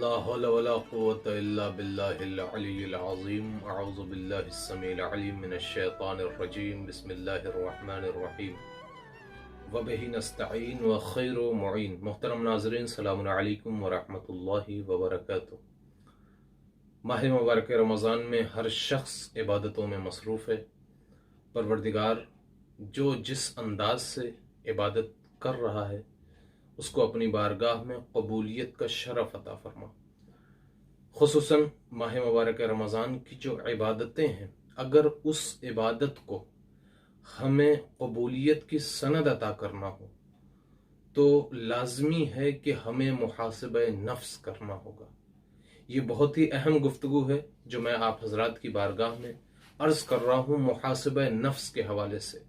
لا حول ولا قوة إلا بالله العلي العظيم أعوذ بالله السميع العليم من الشيطان الرجيم بسم الله الرحمن الرحيم وبه نستعين وخير معين۔ محترم ناظرین، السلام علیکم ورحمۃ اللہ وبرکاتہ۔ ماہ مبارک رمضان میں ہر شخص عبادتوں میں مصروف ہے۔ پروردگار جو جس انداز سے عبادت کر رہا ہے اس کو اپنی بارگاہ میں قبولیت کا شرف عطا فرما۔ خصوصاً ماہ مبارک رمضان کی جو عبادتیں ہیں، اگر اس عبادت کو ہمیں قبولیت کی سند عطا کرنا ہو تو لازمی ہے کہ ہمیں محاسبہ نفس کرنا ہوگا۔ یہ بہت ہی اہم گفتگو ہے جو میں آپ حضرات کی بارگاہ میں عرض کر رہا ہوں محاسبہ نفس کے حوالے سے،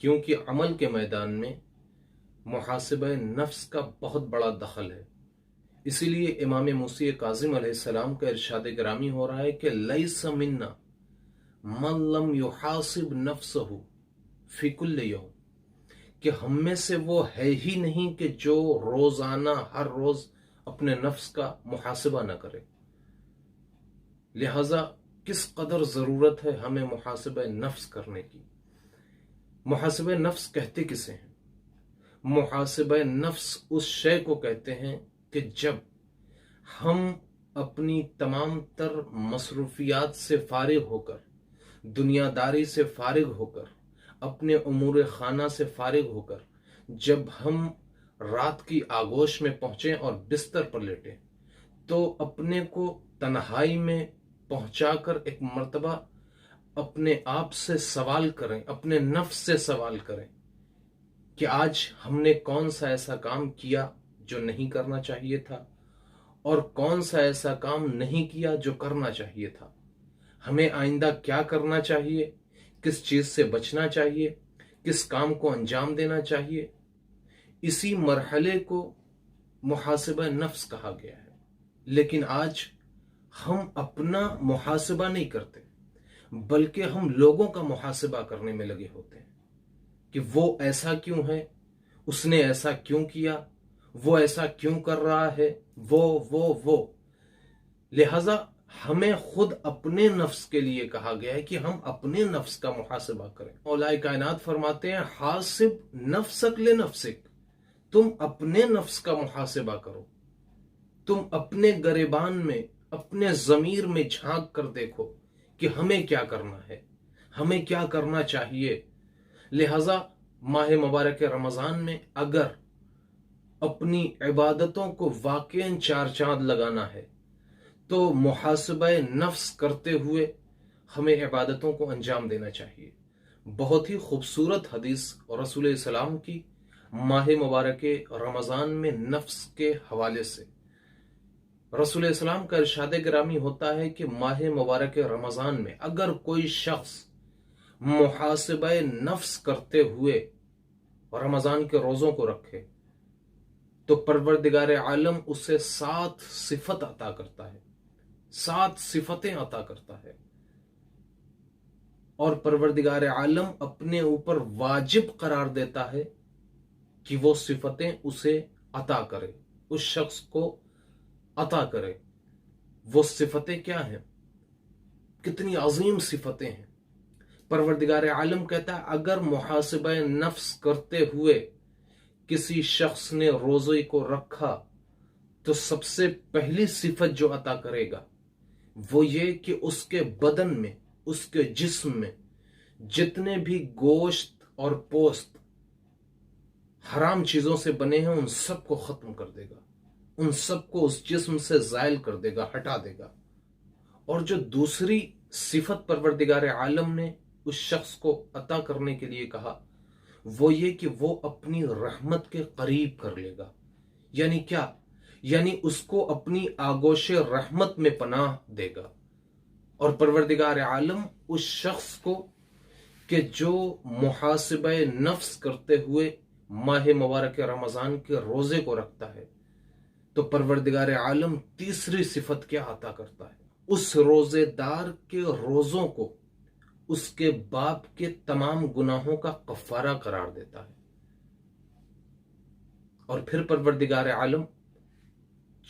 کیونکہ عمل کے میدان میں محاسبہ نفس کا بہت بڑا دخل ہے۔ اسی لیے امام موسی کاظم علیہ السلام کا ارشاد گرامی ہو رہا ہے کہ لیس منا من لم یحاسب نفسہ فی کل یوم، کہ ہم میں سے وہ ہے ہی نہیں کہ جو روزانہ ہر روز اپنے نفس کا محاسبہ نہ کرے۔ لہذا کس قدر ضرورت ہے ہمیں محاسبہ نفس کرنے کی۔ محاسبہ نفس کہتے کسے ہیں؟ محاسبہ نفس اس شے کو کہتے ہیں کہ جب ہم اپنی تمام تر مصروفیات سے فارغ ہو کر، دنیا داری سے فارغ ہو کر، اپنے امور خانہ سے فارغ ہو کر جب ہم رات کی آغوش میں پہنچیں اور بستر پر لیٹیں تو اپنے کو تنہائی میں پہنچا کر ایک مرتبہ اپنے آپ سے سوال کریں، اپنے نفس سے سوال کریں کہ آج ہم نے کون سا ایسا کام کیا جو نہیں کرنا چاہیے تھا، اور کون سا ایسا کام نہیں کیا جو کرنا چاہیے تھا۔ ہمیں آئندہ کیا کرنا چاہیے، کس چیز سے بچنا چاہیے، کس کام کو انجام دینا چاہیے۔ اسی مرحلے کو محاسبہ نفس کہا گیا ہے۔ لیکن آج ہم اپنا محاسبہ نہیں کرتے بلکہ ہم لوگوں کا محاسبہ کرنے میں لگے ہوتے ہیں کہ وہ ایسا کیوں ہے، اس نے ایسا کیوں کیا، وہ ایسا کیوں کر رہا ہے، وہ لہذا ہمیں خود اپنے نفس کے لیے کہا گیا ہے کہ ہم اپنے نفس کا محاسبہ کریں۔ اولیاء کائنات فرماتے ہیں حاسب نفسک لنفسک، تم اپنے نفس کا محاسبہ کرو، تم اپنے گریبان میں، اپنے ضمیر میں جھانک کر دیکھو کہ ہمیں کیا کرنا ہے، ہمیں کیا کرنا چاہیے۔ لہذا ماہ مبارک رمضان میں اگر اپنی عبادتوں کو واقعاً چار چاند لگانا ہے تو محاسبہ نفس کرتے ہوئے ہمیں عبادتوں کو انجام دینا چاہیے۔ بہت ہی خوبصورت حدیث رسول السلام کی ماہ مبارک رمضان میں نفس کے حوالے سے رسول السلام کا ارشاد گرامی ہوتا ہے کہ ماہ مبارک رمضان میں اگر کوئی شخص محاسبہ نفس کرتے ہوئے رمضان کے روزوں کو رکھے تو پروردگار عالم اسے 7 صفت عطا کرتا ہے، 7 صفتیں عطا کرتا ہے، اور پروردگار عالم اپنے اوپر واجب قرار دیتا ہے کہ وہ صفتیں اسے عطا کرے، اس شخص کو عطا کرے۔ وہ صفتیں کیا ہیں؟ کتنی عظیم صفتیں ہیں۔ پروردگار عالم کہتا ہے اگر محاسبہ نفس کرتے ہوئے کسی شخص نے روزے کو رکھا تو سب سے پہلی صفت جو عطا کرے گا وہ یہ کہ اس کے بدن میں، اس کے جسم میں جتنے بھی گوشت اور پوست حرام چیزوں سے بنے ہیں ان سب کو ختم کر دے گا، ان سب کو اس جسم سے زائل کر دے گا، ہٹا دے گا۔ اور جو دوسری صفت پروردگار عالم نے اس شخص کو عطا کرنے کے لیے کہا وہ یہ کہ وہ اپنی رحمت کے قریب کر لے گا۔ یعنی کیا؟ یعنی اس کو اپنی آغوش رحمت میں پناہ دے گا۔ اور پروردگار عالم اس شخص کو کہ جو محاسبہ نفس کرتے ہوئے ماہ مبارک رمضان کے روزے کو رکھتا ہے تو پروردگار عالم تیسری صفت کیا عطا کرتا ہے؟ اس روزے دار کے روزوں کو اس کے باپ کے تمام گناہوں کا کفارہ قرار دیتا ہے۔ اور پھر پروردگار عالم